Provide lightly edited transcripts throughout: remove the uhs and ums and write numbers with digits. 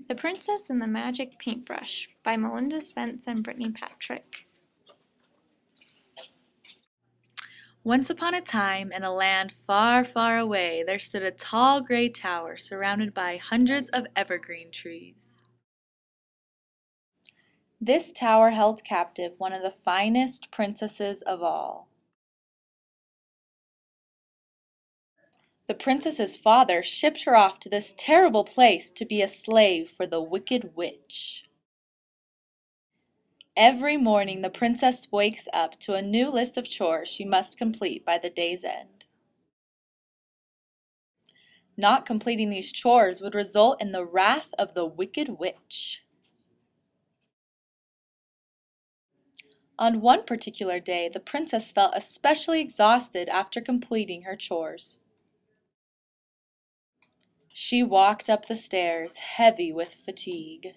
The Princess and the Magic Paintbrush by Melinda Spence and Brittney Patrick. Once upon a time, in a land far, far away, there stood a tall gray tower surrounded by hundreds of evergreen trees. This tower held captive one of the finest princesses of all. The princess's father shipped her off to this terrible place to be a slave for the wicked witch. Every morning the princess wakes up to a new list of chores she must complete by the day's end. Not completing these chores would result in the wrath of the wicked witch. On one particular day, the princess felt especially exhausted after completing her chores. She walked up the stairs, heavy with fatigue.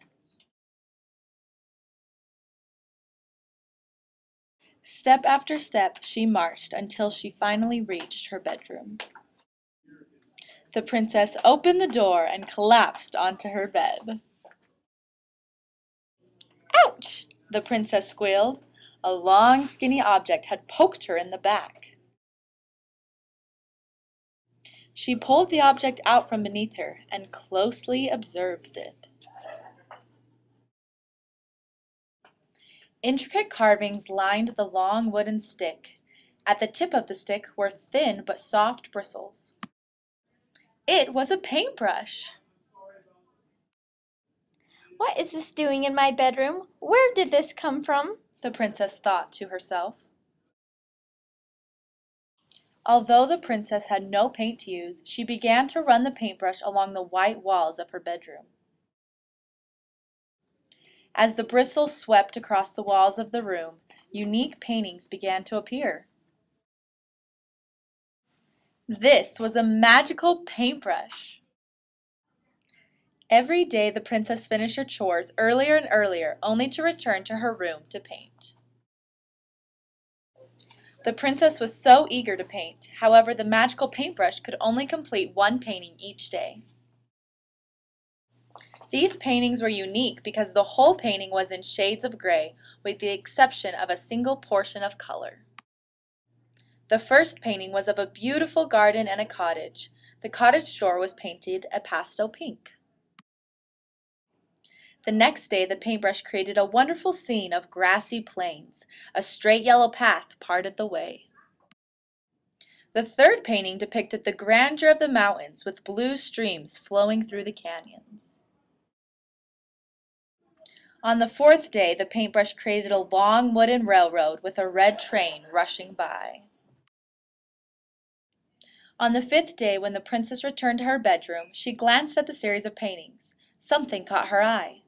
Step after step, she marched until she finally reached her bedroom. The princess opened the door and collapsed onto her bed. "Ouch!" the princess squealed. A long, skinny object had poked her in the back. She pulled the object out from beneath her and closely observed it. Intricate carvings lined the long wooden stick. At the tip of the stick were thin but soft bristles. It was a paintbrush. What is this doing in my bedroom? Where did this come from? The princess thought to herself. Although the princess had no paint to use, she began to run the paintbrush along the white walls of her bedroom. As the bristles swept across the walls of the room, unique paintings began to appear. This was a magical paintbrush. Every day the princess finished her chores earlier and earlier, only to return to her room to paint. The princess was so eager to paint. However, the magical paintbrush could only complete one painting each day. These paintings were unique because the whole painting was in shades of gray, with the exception of a single portion of color. The first painting was of a beautiful garden and a cottage. The cottage door was painted a pastel pink. The next day, the paintbrush created a wonderful scene of grassy plains. A straight yellow path parted the way. The third painting depicted the grandeur of the mountains with blue streams flowing through the canyons. On the fourth day, the paintbrush created a long wooden railroad with a red train rushing by. On the fifth day, when the princess returned to her bedroom, she glanced at the series of paintings. Something caught her eye.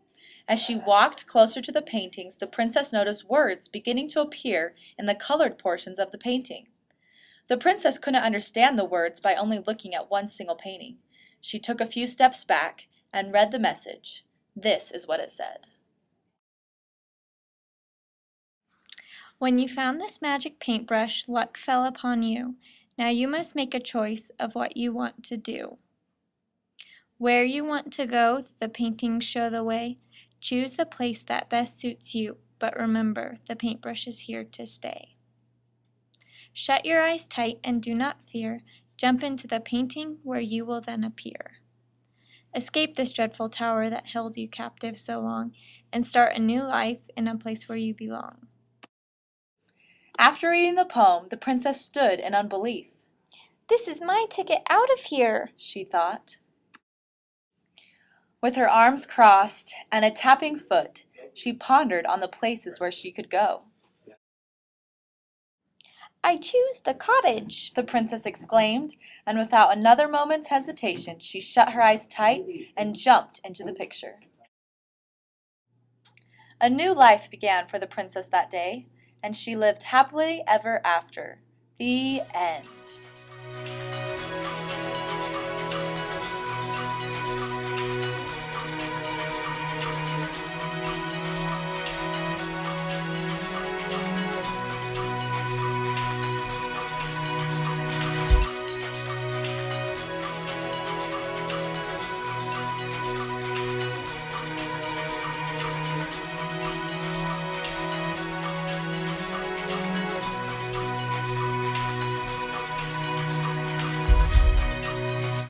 As she walked closer to the paintings, the princess noticed words beginning to appear in the colored portions of the painting. The princess couldn't understand the words by only looking at one single painting. She took a few steps back and read the message. This is what it said. When you found this magic paintbrush, luck fell upon you. Now you must make a choice of what you want to do. Where you want to go, the paintings show the way. Choose the place that best suits you, but remember, the paintbrush is here to stay. Shut your eyes tight and do not fear. Jump into the painting where you will then appear. Escape this dreadful tower that held you captive so long, and start a new life in a place where you belong. After reading the poem, the princess stood in unbelief. This is my ticket out of here, she thought. With her arms crossed and a tapping foot, she pondered on the places where she could go. I choose the cottage, the princess exclaimed, and without another moment's hesitation, she shut her eyes tight and jumped into the picture. A new life began for the princess that day, and she lived happily ever after. The end.